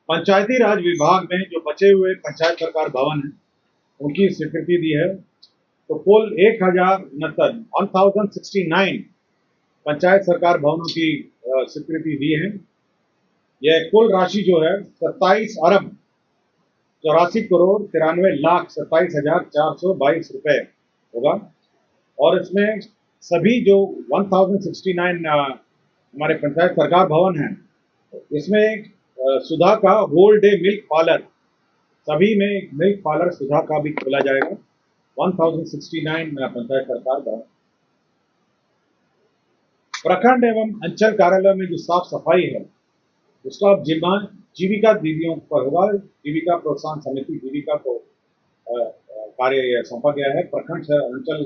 पंचायती राज विभाग में जो बचे हुए पंचायत सरकार भवन हैं उनकी स्वीकृति दी है। तो कुल 1069 पंचायत सरकार भवनों की स्वीकृति दी है। यह कुल राशि जो है 27 अरब 84 करोड़ 93 लाख 27,422 रुपए होगा। और इसमें सभी जो 1069 हमारे पंचायत सरकार भवन हैं, इसमें सुधा का होल डे मिल्क पार्लर, सभी में मिल्क पार्लर सुधा का भी खोला जाएगा। 1069 पंचायत सरकार भवन। प्रखंड एवं अंचल कार्यालय में जो साफ सफाई है उसका जिम्मा जीविका दीदियों पर होगा। जीविका प्रोत्साहन समिति जीविका को कार्य सौंपा गया है। प्रखंड से अंचल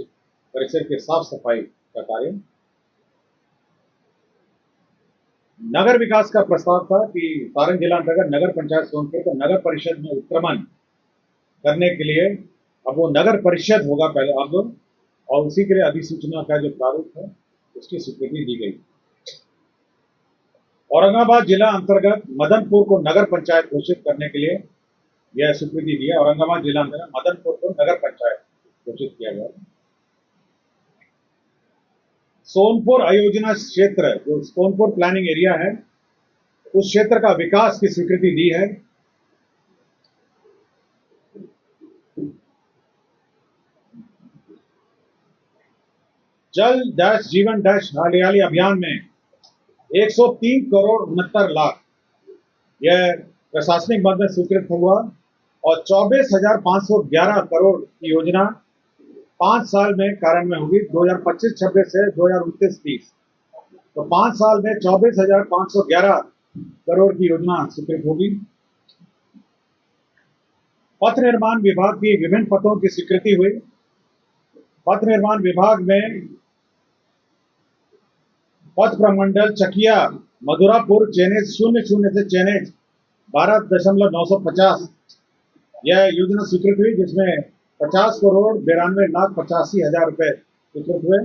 परिसर के साफ सफाई का कार्य। नगर विकास का प्रस्ताव था कि सारण जिला अंतर्गत नगर पंचायत सोनपुर को नगर परिषद में उत्क्रमण करने के लिए अब वो नगर परिषद होगा पहले अब, और उसी के लिए अधिसूचना का जो प्रारूप है उसकी स्वीकृति दी गई। औरंगाबाद जिला अंतर्गत मदनपुर को नगर पंचायत घोषित करने के लिए यह स्वीकृति दी है। औरंगाबाद जिला अंतर्गत मदनपुर को नगर पंचायत घोषित किया गया। सोनपुर अयोजना क्षेत्र जो सोनपुर प्लानिंग एरिया है उस क्षेत्र का विकास की स्वीकृति दी है। जल डैश जीवन डैश हरियाली अभियान में 103 करोड़ 69 लाख यह प्रशासनिक मद में स्वीकृत हुआ और 24,511 करोड़ की योजना 5 साल में कार्यान्वयन होगी। 2025-26 से 2029-30 तो 5 साल में 24,511 करोड़ की योजना स्वीकृत होगी। पथ निर्माण विभाग की विभिन्न पथों की स्वीकृति हुई। पथ निर्माण विभाग में पथ प्रमंडल चकिया मधुरापुर चेनेज 00 से चेनेज 12,950 यह योजना स्वीकृत हुई, जिसमें 50 करोड़ 92 लाख 85,000 रुपए स्वीकृत हुए।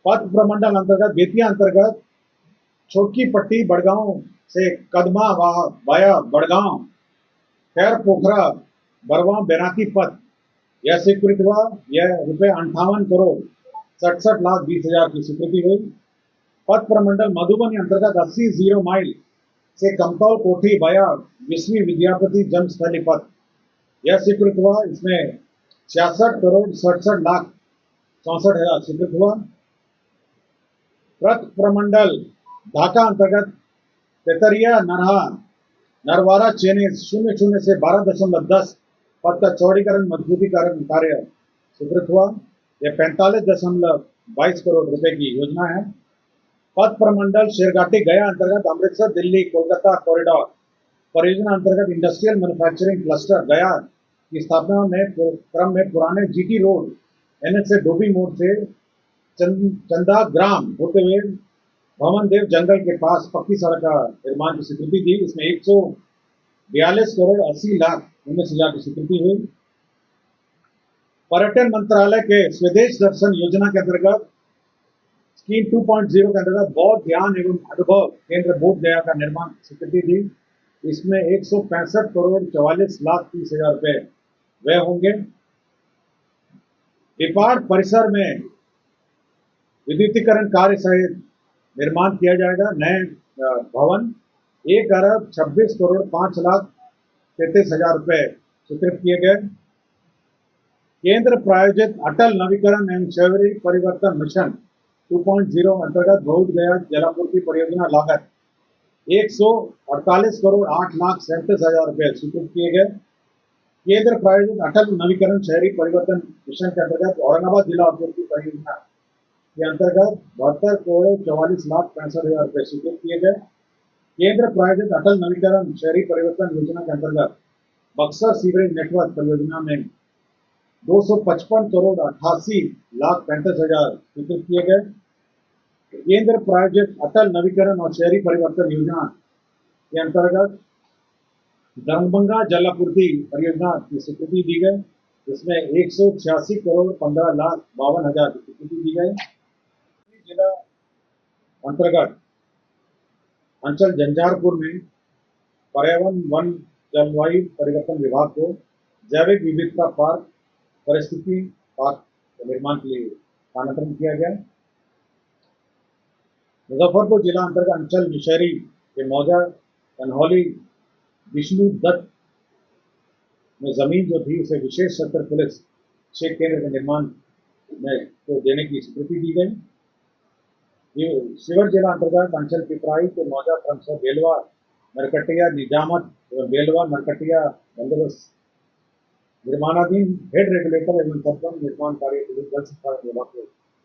पथ प्रमंडल अंतर्गत बेतिया अंतर्गत छोटकी पट्टी बड़गांव से कदमा वाया बड़गांव खैर पोखरा बरवा बेनाती पथ यह स्वीकृत हुआ। यह रुपए 58 करोड़ 67 लाख 20,000 की स्वीकृति हुई। पथ प्रमंडल मधुबनी अंतर्गत 80 माइल से कमतौल कोठी वाया विश्वी विद्यापति जन्मस्थली पथ यह स्वीकृत हुआ। इसमें 66 करोड़ 67 लाख 64,000 स्वीकृत हुआ। पथ प्रमंडल ढाका अंतर्गत तेतरिया नरवारा चेनेज 00 से 12.10 पथ का चौड़ीकरण मजबूतीकरण कार्य स्वीकृत हुआ। यह 45.22 करोड़ रुपए की योजना है। पथ प्रमंडल शेरघाटी गया अंतर्गत अमृतसर दिल्ली कोलकाता कॉरिडोर परियोजना अंतर्गत इंडस्ट्रियल मैन्युफैक्चरिंग क्लस्टर गया की स्थापना में क्रम में पुराने जीटी रोड NH से डोबी मोड़ से चंदा ग्राम होते हुए भवन देव जंगल के पास पक्की सड़क का निर्माण की स्वीकृति दी। इसमें 142 करोड़ 80 लाख 19,000 की स्वीकृति हुई। पर्यटन मंत्रालय के स्वदेश दर्शन योजना के अंतर्गत स्कीम 2.0 के अंतर्गत बौद्ध ध्यान एवं अनुभव केंद्र बोध गया का निर्माण स्वीकृति दी। इसमें 165 करोड़ 44 लाख 30,000 रुपए व्यय होंगे। डिपार्ट परिसर में विद्युतीकरण कार्य सहित निर्माण किया जाएगा। नए भवन 1 अरब 26 करोड़ 5 लाख 33,000 रुपए स्वीकृत किए गए। केंद्र प्रायोजित अटल नवीकरण एवं शहरी परिवर्तन मिशन 2.0 अंतर्गत बोध गया जलापूर्ति परियोजना लागत 148 करोड़ 8 लाख 37,000 रुपए स्वीकृत किए गए। केंद्र प्रायोजित अटल नवीकरण शहरी परिवर्तन मिशन के अंतर्गत औरंगाबाद जिला आपूर्ति परियोजना के अंतर्गत 72 करोड़ 44 लाख 65,000 रुपए स्वीकृत किए गए। केंद्र प्रायोजित अटल नवीकरण शहरी परिवर्तन योजना के अंतर्गत बक्सर सीवरेज नेटवर्क परियोजना में 255 करोड़ 88 लाख 35,000 स्वीकृत किए गए। केंद्र प्रायोजित अटल नवीकरण और शहरी परिवर्तन योजना के अंतर्गत दरभंगा जलापूर्ति परियोजना की स्वीकृति दी गई, जिसमें 186 करोड़ 15 लाख 52,000 की स्वीकृति दी गई। जिला अंतर्गत अंचल झंझारपुर में पर्यावरण वन जलवायु परिवर्तन विभाग को जैविक विविधता पार्क परिस्थिति पार्क के निर्माण के लिए स्थानांतरण किया गया। मुजफ्फरपुर जिला अंतर्गत अंचल मिशहरी के मौजा कन्हौली विष्णु दत्त में जमीन जो थी उसे विशेष सत्र पुलिस क्षेत्र केंद्र के निर्माण में को देने की स्वीकृति दी गई। शिवर जिला अंतर्गत अंचल पिपराई के मौजा क्रमशः बेलवा नरकटिया निजामत एवं बेलवा नरकटिया बंदोबस्त निर्माणाधीन हेड रेगुलेटर एवं तत्व निर्माण कार्य के लिए जल संसाधन विभाग को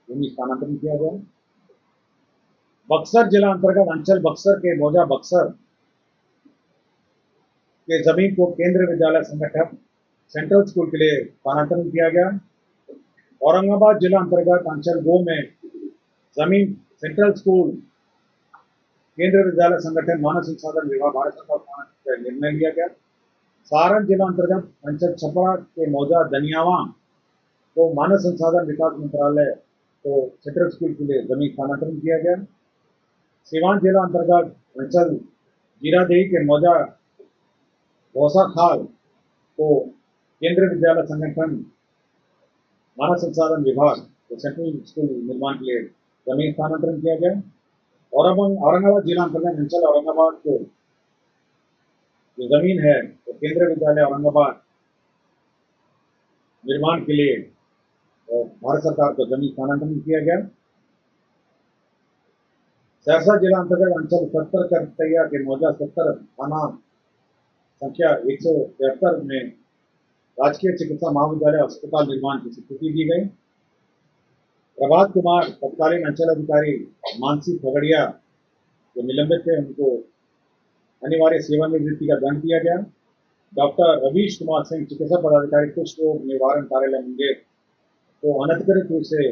भूमि स्थानांतरण किया गया। बक्सर जिला अंतर्गत अंचल बक्सर के मौजा बक्सर के जमीन को केंद्रीय विद्यालय संगठन सेंट्रल स्कूल के लिए स्थानांतरण किया गया। औरंगाबाद जिला अंतर्गत अंचल गो में जमीन सेंट्रल स्कूल केंद्रीय विद्यालय संगठन मानव संसाधन विभाग भारत सरकार का निर्णय लिया गया। सारण जिला अंतर्गत अंचल छपरा के मौजा दनियावा को मानव संसाधन विकास मंत्रालय को सेंट्रल स्कूल के लिए जमीन स्थानांतरण किया गया। सिवान जिला अंतर्गत अंचल जीरादेही के मौजा भौसा खाल को केंद्रीय विद्यालय संगठन मानव संसाधन विभाग को सेंट्रल स्कूल निर्माण के लिए जमीन स्थानांतरण किया गया। औरंगाबाद जिला अंतर्गत अंचल औरंगाबाद को जो जमीन है तो केंद्रीय विद्यालय औरंगाबाद निर्माण के लिए भारत सरकार को जमीन स्थानांतरण किया गया। सहरसा जिला अंतर्गत अंचल 70 करतैया के मौजा 70 थाना संख्या 173 में राजकीय चिकित्सा महाविद्यालय अस्पताल निर्माण की स्वीकृति दी गई। प्रभात कुमार तत्कालीन अंचल अधिकारी मानसी खगड़िया जो निलंबित थे उनको अनिवार्य सेवानिवृत्ति का दंड दिया गया। डॉक्टर रवीश कुमार सिंह चिकित्सा पदाधिकारी कुष्ठ रोग निवारण कार्यालय मुंगेर को अनधिकृत रूप से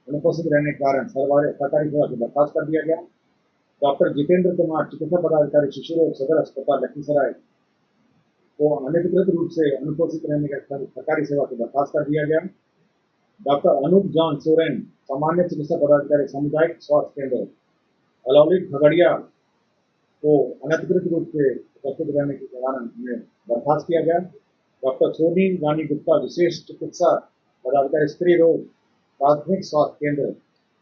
अनुपस्थित रहने के कारण सरकारी सेवा से बर्खास्त कर दिया गया। डॉक्टर जितेंद्र कुमार चिकित्सा पदाधिकारी शिशु रोग सदर अस्पताल लखीसराय को अनधिकृत रूप से अनुपस्थित रहने के सरकारी सेवा से बर्खास्त कर दिया गया। डॉक्टर अनूप जॉन सोरेन सामान्य चिकित्सा पदाधिकारी सामुदायिक स्वास्थ्य केंद्र अलौली खगड़िया को अनधिकृत रूप से उपस्थित रहने के कारण उन्हें बर्खास्त किया गया। डॉक्टर सोनी रानी गुप्ता विशेष चिकित्सा पदाधिकारी स्त्री रोग प्राथमिक स्वास्थ्य केंद्र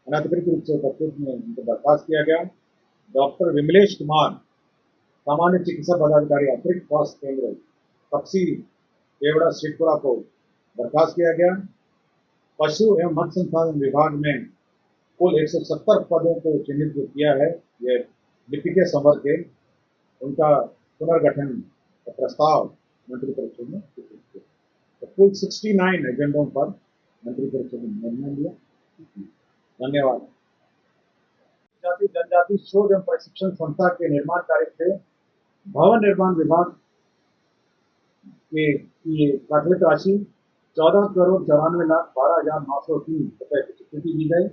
अनधिकृत रूप से उपस्थित में उनको बर्खास्त किया गया। डॉक्टर विमलेश कुमार सामान्य चिकित्सा पदाधिकारी अतिरिक्त स्वास्थ्य केंद्र कपसी केवड़ा शेखपुरा को बर्खास्त किया गया। पशु एवं मत्स्य संसाधन विभाग में कुल 170 पदों को चिन्हित किया है। ये लिपिक संवर्ग के उनका पुनर्गठन का प्रस्ताव मंत्रिपरिषद में तो कुल 69 एजेंडों पर मंत्रिपरिषद ने निर्णय लिया। धन्यवाद। जाति जनजाति शोध एवं प्रशिक्षण संस्था के निर्माण कार्य से भवन निर्माण विभाग की प्राथमिक राशि 14,94,12,903 रुपए की स्वीकृति दी गई।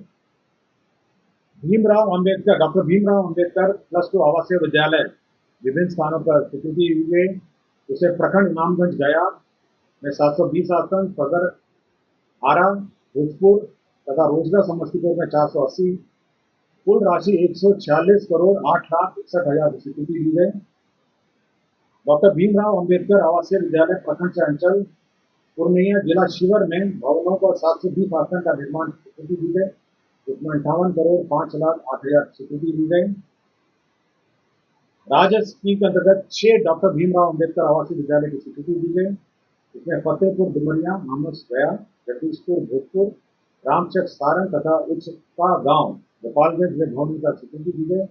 डॉक्टर भीमराव अंबेडकर +2 आवासीय विद्यालय विभिन्न स्थानों पर स्वीकृति दी गई। उसे प्रखंड इमामगंज गया में 720 आसन, सदर आरा भोजपुर तथा रोजगार समस्तीपुर में 480, कुल राशि 146,08,61,000 की स्वीकृति दी गई। डॉक्टर भीमराव अंबेडकर आवासीय विद्यालय प्रखंड से अंचल पूर्णिया जिला शिवर में भवनों को 720 आसन का निर्माण की स्वीकृति दी गई, जिसमें 58,05,08,000 की स्वीकृति दी गई। राजस्व के अंतर्गत 6 डॉक्टर भीमराव अंबेडकर आवासीय विद्यालय की स्वीकृति दी गई, इसमें फतेहपुर डुमरिया, मोहम्मद गया, जगदीशपुर भोजपुर, रामचक सारण तथा उच्चका गांव गोपालगंज में भवन का स्वीकृति दी गई,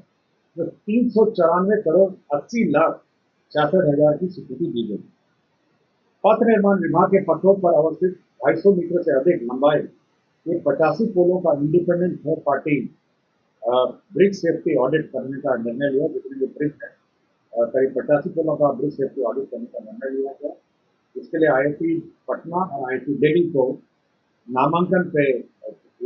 तो 394,80,66,000 की स्वीकृति दी गई। पथ निर्माण विभाग के पथों पर अवस्थित 250 मीटर से अधिक लंबाई के 85 पोलों का independent third party bridge safety audit करने का निर्णय लिया। जितने भी ब्रिज है करीब 85 पोलों का ब्रिज सेफ्टी ऑडिट करने का निर्णय लिया गया। इसके लिए IIT पटना और IIT दिल्ली को नामांकन पे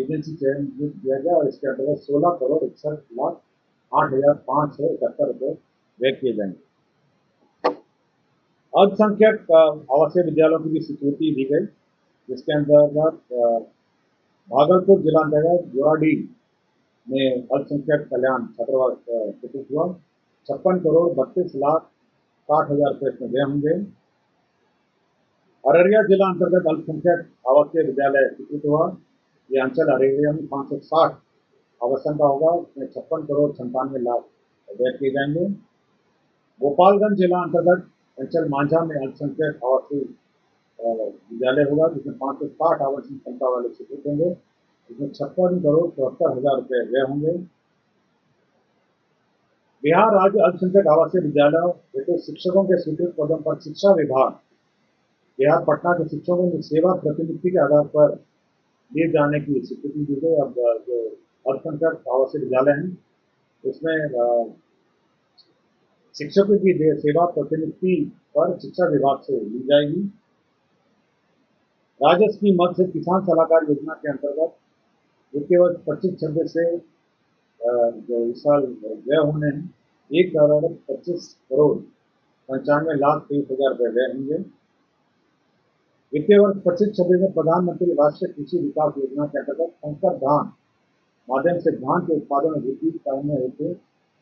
एजेंसी चयन किया गया और इसके अंतर्गत 16,61,08,571 रुपये व्यय किए जाएंगे। अल्पसंख्यक आवासीय विद्यालयों की भी स्वीकृति दी गई, जिसके अंतर्गत भागलपुर जिला अंतर्गत जोराडीह में अल्पसंख्यक कल्याण छात्रावास स्वीकृत हुआ। 56,32,00,000 60,000 रुपये इसमें व्यय होंगे। अररिया जिला अंतर्गत अल्पसंख्यक आवासीय विद्यालय स्वीकृत हुआ। ये अंचल अररिया में 560 आवासन का होगा, इसमें 56 करोड़ 97 लाख व्यय किए जाएंगे। गोपालगंज जिला अंतर्गत अंचल मांझा में अल्पसंख्यक आवासीय विद्यालय होगा, जिसमें 560 आवासीय क्षमता वाले स्वीकृत होंगे, इसमें 56 करोड़ 74 हजार रुपये व्यय होंगे। बिहार राज्य अल्पसंख्यक आवासीय विद्यालयों हेतु शिक्षकों के स्वीकृत पदों पर शिक्षा विभाग बिहार पटना के शिक्षकों की सेवा प्रतिनियुक्ति के आधार पर दिए जाने की स्वीकृति दी गई। अब जो अल्पसंख्यक आवासीय विद्यालय हैं उसमें शिक्षकों की सेवा प्रतिनियुक्ति पर शिक्षा विभाग से ली जाएगी। राजस्व की मद से किसान सलाहकार योजना के अंतर्गत वित्तीय वर्ष 25-26 से जो इस साल व्यय होने हैं 1,25 करोड़ 95 लाख 23 हजार रुपये व्यय होंगे। वित्तीय वर्ष 25-26 में प्रधानमंत्री राष्ट्रीय कृषि विकास योजना के अंतर्गत संकर धान माध्यम से धान के उत्पादन में वृद्धि करने हेतु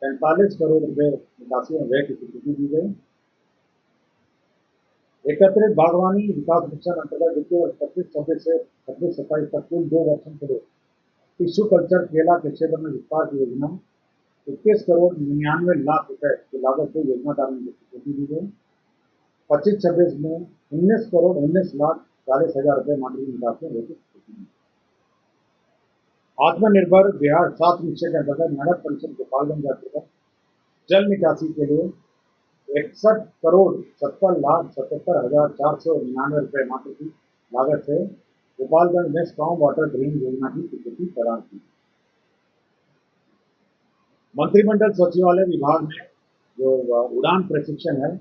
45 करोड़ रुपये निकासी में व्यय की स्वीकृति दी गई। एकत्रित बागवानी विकास मिशन अंतर्गत वित्तीय वर्ष 25-26 से 26-27 तक कुल 2 वर्षों के लिए टिश्यू कल्चर केला के क्षेत्र में विस्तार की योजना 21 करोड़ 99 लाख रुपए की लागत से योजना कार्य की स्वीकृति दी गई। 25-26 में 19 करोड़ 19 लाख 40 हजार रुपये मानवीय निकासी में स्वीकृति। आत्मनिर्भर बिहार 7 निश्चय के अंतर्गत नगर परिषद गोपालगंज के अंतर्गत जल निकासी के लिए 61 करोड़ 70 लाख 77 हजार 499 रुपये मात्र की लागत से गोपालगंज में स्ट्रॉन्ग वाटर ड्रेन योजना की स्वीकृति प्रदान की। मंत्रिमंडल सचिवालय विभाग में जो उड़ान प्रशिक्षण है,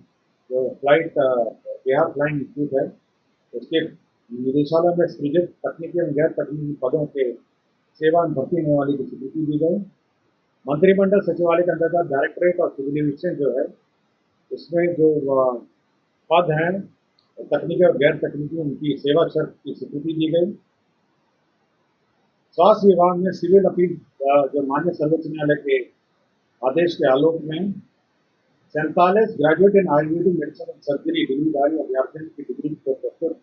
जो फ्लाइट बिहार फ्लाइंग इंस्टीट्यूट है, उसके निदेशालय में सृजित तकनीकी एवं गैर तकनीकी पदों के सेवा में भर्ती होने वाली की स्वीकृति दी गई। मंत्रिमंडल सचिवालय के अंतर्गत डायरेक्टरेट और सिविल एविएशन जो है उसमें जो पद हैं तकनीकी और गैर तकनीकी उनकी सेवा शर्त की स्वीकृति दी गई। स्वास्थ्य विभाग में सिविल अपील जो माननीय सर्वोच्च न्यायालय के आदेश के आलोक में 47 graduate in Ayurvedic medicine and surgery डिग्रीधारी अभ्यर्थियों की डिग्री को प्रस्तुत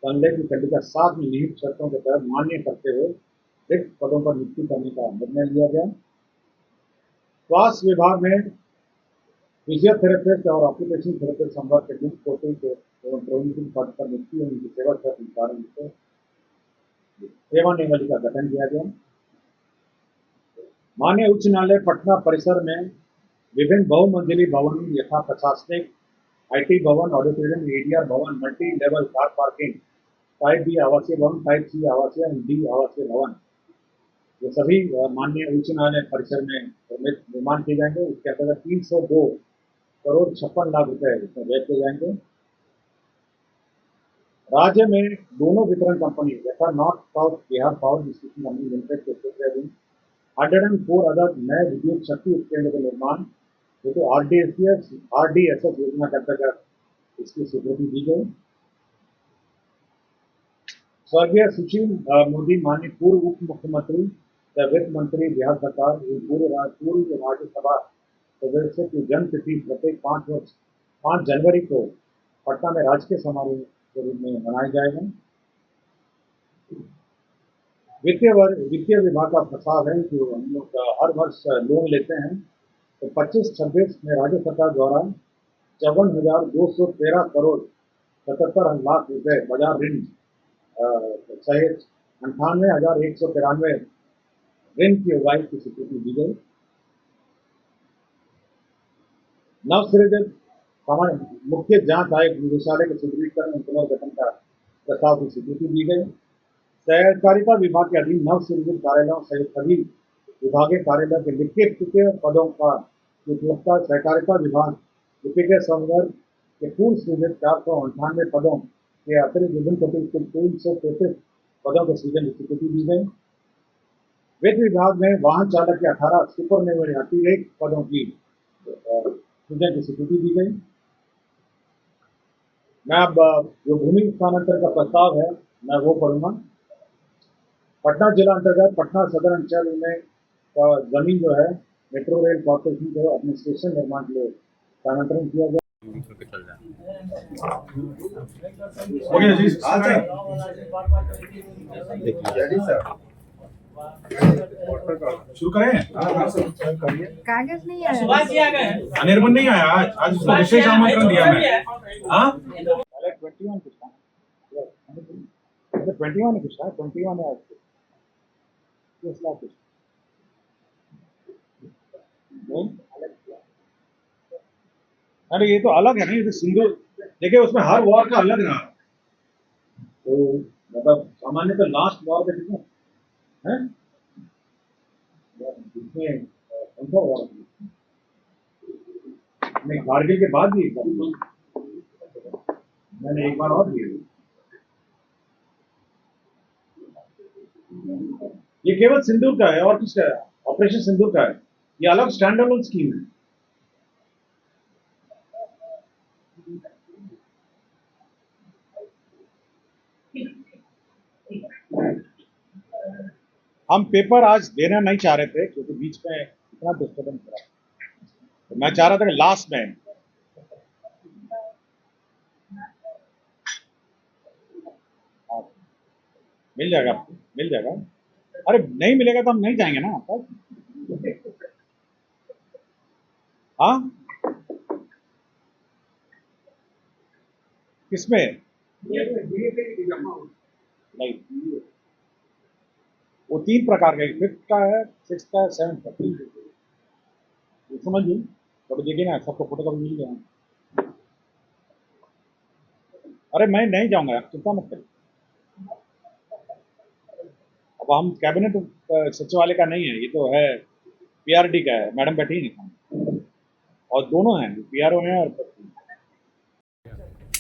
करने की खंडिका 7 में निहित शर्तों के तहत मान्य करते हुए रिक्त पदों पर नियुक्ति करने का निर्णय लिया गया। स्वास्थ्य विभाग में फिजियोथेरेपिस्ट और ऑक्यूपेशनल थेरेपिस्ट संवर्ग के लिंक कोटे के एवं प्रोन्नति पद पर नियुक्ति और उनकी सेवा शर्त निर्धारण से सेवा नियमावली का गठन किया गया। माननीय उच्च न्यायालय पटना परिसर में विभिन्न बहुमंजिली भवन यथा प्रशासनिक आईटी भवन, ऑडिटोरियम, एडीआर भवन, multi level car parking, type B आवासीय भवन, टाइप सी आवासीय एवं डी आवासीय भवन ये सभी माननीय उच्च न्यायालय परिसर में निर्माण किए जाएंगे। इसके अंतर्गत 302 करोड़ 56 लाख रुपए इसमें व्यय किए जाएंगे। राज्य में दोनों वितरण कंपनी यथा north south Bihar power distribution company limited के क्षेत्र 104 अदर नए विद्युत शक्ति उपकेंद्र का निर्माण तो आरडीएसएस योजना के अंतर्गत इसकी स्वीकृति दी गई। स्वर्गीय सुशील मोदी माननीय पूर्व उप मुख्यमंत्री वित्त मंत्री बिहार सरकार पूर्व राज्यसभा सदस्य की जन्मतिथि प्रत्येक 5 जनवरी को पटना में राजकीय समारोह के रूप में मनाया जाएगा। वित्तीय विभाग का प्रस्ताव है कि हम लोग हर वर्ष लोन लेते हैं तो 25-26 में राज्य सरकार द्वारा 54,213 करोड़ 77 लाख रुपए बाजार ऋण सहित 98,193 ऋण की उगाही की स्वीकृति दी गई। नवसृजित मुख्य जांच आयुक्त निदेशालय के सुदृढ़ीकरण पुनर्गठन का प्रस्ताव की स्वीकृति दी गई। सहकारिता विभाग के अधीन नवसृजित कार्यालयों सहित सभी विभागीय कार्यालय के लिखित पदों का उपलब्धता सहकारिता विभाग लिपिक संवर्ग के पूर्व सृजित 498 पदों के अतिरिक्त विभिन्न 333 पदों के सृजन की स्वीकृति दी गई। वित्त विभाग में वाहन चालक के 18 सुपरनुमरेटिव पदों की सृजन की स्वीकृति दी गई। मैं अब जो भूमि स्थानांतरण का प्रस्ताव है मैं वो पढ़ूंगा। पटना जिला अंतर्गत पटना सदर अंचल में जमीन जो है मेट्रो रेल कॉर्पोरेशन को अपने स्टेशन निर्माण के लिए स्थानांतरण किया गया। हो गया जी शुरू करें। कागज नहीं आया। अनिर्बन नहीं आया आज आज उसको विशेष आमंत्रण दिया मैं। हाँ 21 कुछ था 21 कुछ था 21 है किस लाख कुछ नहीं? अरे ये तो अलग है ना, ये तो सिंधु देखिए उसमें हर वॉर का अलग रहा। तो मतलब सामान्य तो लास्ट वॉर में कितना है जिसमें कौन सा वॉर नहीं कारगिल के बाद भी एक बार मैंने एक बार और दिए। ये केवल सिंदूर का है और किसका है? ऑपरेशन सिंदूर का है। ये अलग स्टैंड अलोन स्कीम है। हम पेपर आज देना नहीं चाह रहे थे क्योंकि बीच में इतना डिस्टर्बेंस रहा, तो मैं चाह रहा था कि लास्ट में आप मिल जाएगा, आपको मिल जाएगा। अरे नहीं मिलेगा तो हम नहीं जाएंगे ना तब। हाँ किसमें नहीं, वो 3 प्रकार का, 5th का है, 6th का है, 7th का, ये समझिए। कभी देखिए ना सबको फोटो कभी मिल जाए। अरे मैं नहीं जाऊंगा, आप चिंता मत करिए। अब हम कैबिनेट सचिवालय का नहीं है, ये तो है पीआरडी का है, मैडम बैठी है और दोनों हैं, पीआरओ हैं और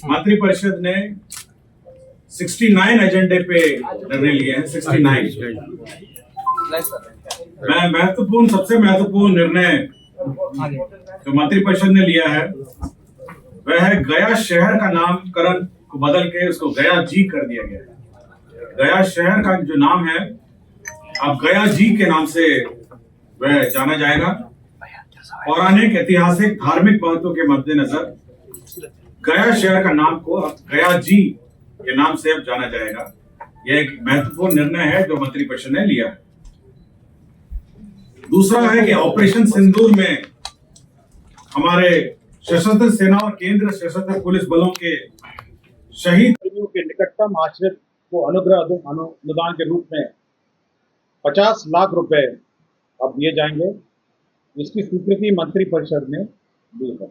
मंत्रिपरिषद ने 69 एजेंडे पे निर्णय लिए हैं। 69 मैं महत्वपूर्ण सबसे महत्वपूर्ण निर्णय जो मंत्रिपरिषद ने लिया है वह है गया शहर का नामकरण को बदल के उसको गया जी कर दिया गया है। गया शहर का जो नाम है अब गया जी के नाम से वह जाना जाएगा। पौराणिक ऐतिहासिक धार्मिक महत्व के मद्देनजर गया शहर का नाम को अब गया जी के नाम से अब जाना जाएगा। यह एक महत्वपूर्ण निर्णय है जो मंत्रिपरिषद ने लिया है। दूसरा है कि ऑपरेशन सिंदूर में हमारे सशस्त्र सेना और केंद्र सशस्त्र पुलिस बलों के शहीद कर्मियों के निकटतम आश्रित को अनुदान के रूप में 50 लाख रुपए अब दिए जाएंगे। इसकी स्वीकृति मंत्रिपरिषद ने दी है।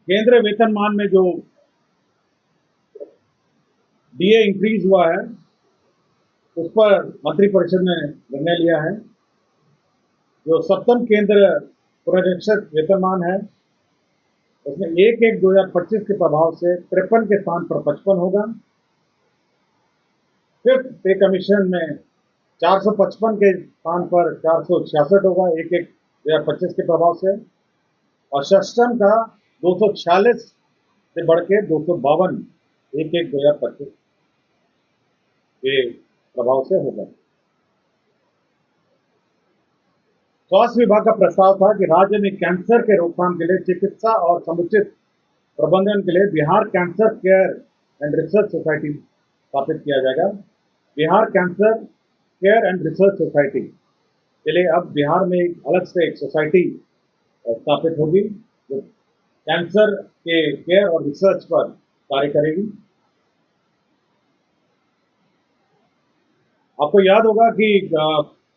केंद्र वेतनमान में जो डीए इंक्रीज हुआ है उस पर मंत्रिपरिषद ने निर्णय लिया है। जो सप्तम केंद्र पुनरीक्षक वेतनमान है उसमें 1/1/2025 के प्रभाव से 53 के स्थान पर 55 होगा। 5th पे कमीशन में 455 के स्थान पर 466 होगा 1/1/2025 के प्रभाव से, और षष्टम का 246 से बढ़ के 252 1/1/2025 के प्रभाव से होगा। स्वास्थ्य विभाग का प्रस्ताव था कि राज्य में कैंसर के रोकथाम के लिए चिकित्सा और समुचित प्रबंधन के लिए Bihar cancer care and research society स्थापित किया जाएगा। Bihar cancer care and research society के लिए अब बिहार में अलग से एक सोसाइटी स्थापित होगी जो कैंसर के केयर और रिसर्च पर कार्य करेगी। आपको याद होगा कि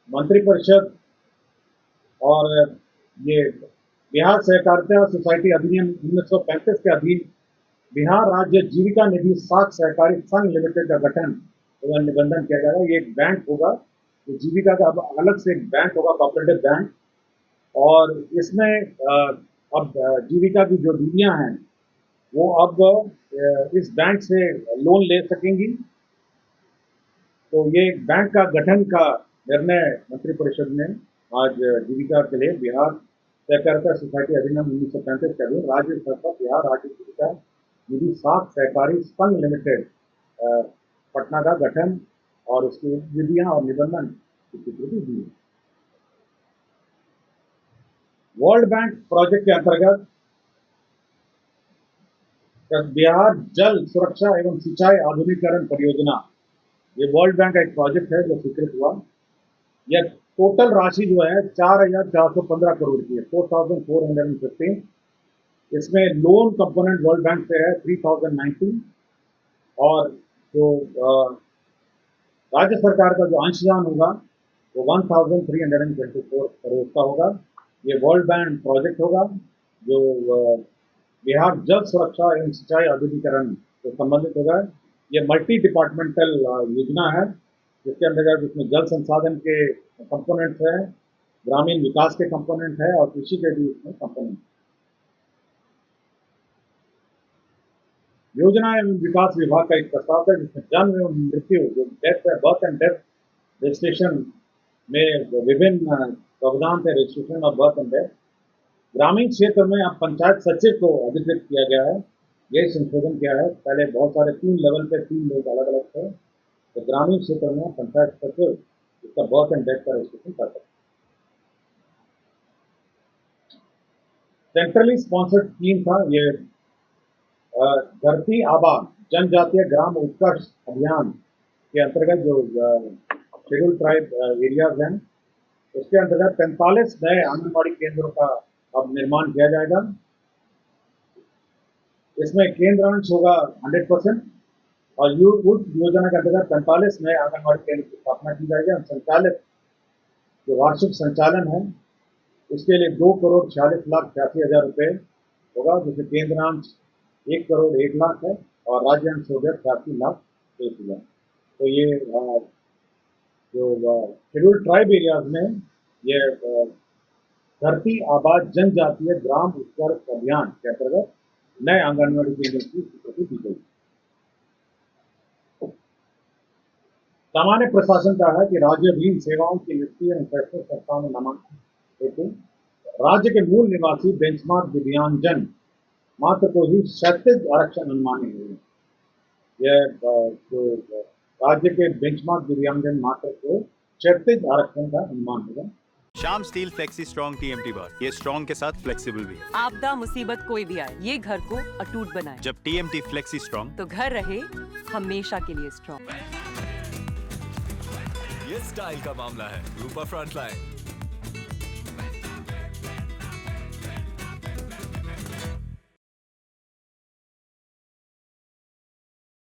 मंत्रिपरिषद और ये बिहार सहकारिता सोसाइटी अधिनियम 1935 के अधीन बिहार राज्य जीविका निधि साख सहकारी संघ लिमिटेड का गठन एवं निबंधन किया जाएगा। ये एक बैंक होगा, तो जीविका का अब अलग से एक बैंक होगा, कोऑपरेटिव बैंक, और इसमें अब जीविका की जो दीदियां हैं वो अब इस बैंक से लोन ले सकेंगी। तो ये एक बैंक का गठन का निर्णय मंत्रिपरिषद ने आज जीविका के लिए बिहार सहकारिता सोसाइटी अधिनियम 1935 के अधीन राज्य स्तर पर बिहार राज्य जीविका निधि साख सहकारी संघ लिमिटेड पटना का गठन और उसकी विधियां और निबंधन की स्वीकृति दी है। वर्ल्ड बैंक प्रोजेक्ट के अंतर्गत बिहार जल सुरक्षा एवं सिंचाई आधुनिकीकरण परियोजना, ये वर्ल्ड बैंक का एक प्रोजेक्ट है जो स्वीकृत हुआ। यह टोटल राशि जो है 4,415 करोड़ की है, 4,415। इसमें लोन कंपोनेंट वर्ल्ड बैंक से है 3,090 और जो राज्य सरकार का जो अंशदान होगा वो 1,324 करोड़ का होगा। ये वर्ल्ड बैंक प्रोजेक्ट होगा जो बिहार जल सुरक्षा एवं सिंचाई आधुनिकीकरण से संबंधित होगा। ये मल्टी डिपार्टमेंटल योजना है जिसके अंतर्गत इसमें जल संसाधन के कंपोनेंट्स हैं, ग्रामीण विकास के कंपोनेंट है और कृषि के भी इसमें कंपोनेंट। योजना एवं विकास विभाग का एक प्रस्ताव है जिसमें जन्म एवं मृत्यु जो डेथ है, बर्थ एंड डेथ रजिस्ट्रेशन में विभिन्न प्रावधान थे, रजिस्ट्रेशन और बर्थ एंड डेथ। ग्रामीण क्षेत्र में अब पंचायत सचिव को अधिकृत किया गया है, यही संशोधन किया है। पहले बहुत सारे 3 लेवल पे 3 लोग अलग अलग थे, तो ग्रामीण क्षेत्र में पंचायत सचिव इसका बर्थ एंड डेथ का रजिस्ट्रेशन कर सकते। सेंट्रली स्पॉन्सर्ड स्कीम था ये, धरती आबा जनजातीय ग्राम उत्कर्ष अभियान के अंतर्गत जो शेड्यूल ट्राइब एरियाज हैं उसके अंतर्गत 45 नए आंगनबाड़ी केंद्रों का अब निर्माण किया जाएगा। इसमें केंद्र अंश होगा 100% और उस योजना के अंतर्गत 45 नए आंगनबाड़ी केंद्र की स्थापना की जाएगी। और संचालित जो वार्षिक संचालन है उसके लिए 2,46,86,000 रुपये होगा, जिसमें केंद्र अंश 1,01,00,000 है और राज्य अंश हो गया 86,01,000। तो ये जो शेड्यूल ट्राइब एरियाज में ये धरती आबा जनजातीय ग्राम उत्कर्ष अभियान के अंतर्गत नए आंगनबाड़ी केंद्र की स्वीकृति दी गई। सामान्य प्रशासन का है कि राज्य भी सेवाओं की नियुक्ति एवं शैक्षणिक संस्थाओं में नामांकन हेतु राज्य के मूल निवासी बेंचमार्क दिव्यांगजन मात्र को ही क्षैतिज आरक्षण अनुमानित है। यह जो राज्य के बेंचमार्क दिव्यांगजन मात्र को क्षैतिज आरक्षण का अनुमान होगा। Shyam steel flexi strong TMT बार, ये स्ट्रॉन्ग के साथ फ्लेक्सिबल भी है। आपदा मुसीबत कोई भी आए, ये घर को अटूट बनाए। जब टीएमटी फ्लेक्सी स्ट्रॉन्ग, तो घर रहे हमेशा के लिए स्ट्रॉन्ग। ये स्टाइल का मामला है, रूपा फ्रंटलाइन।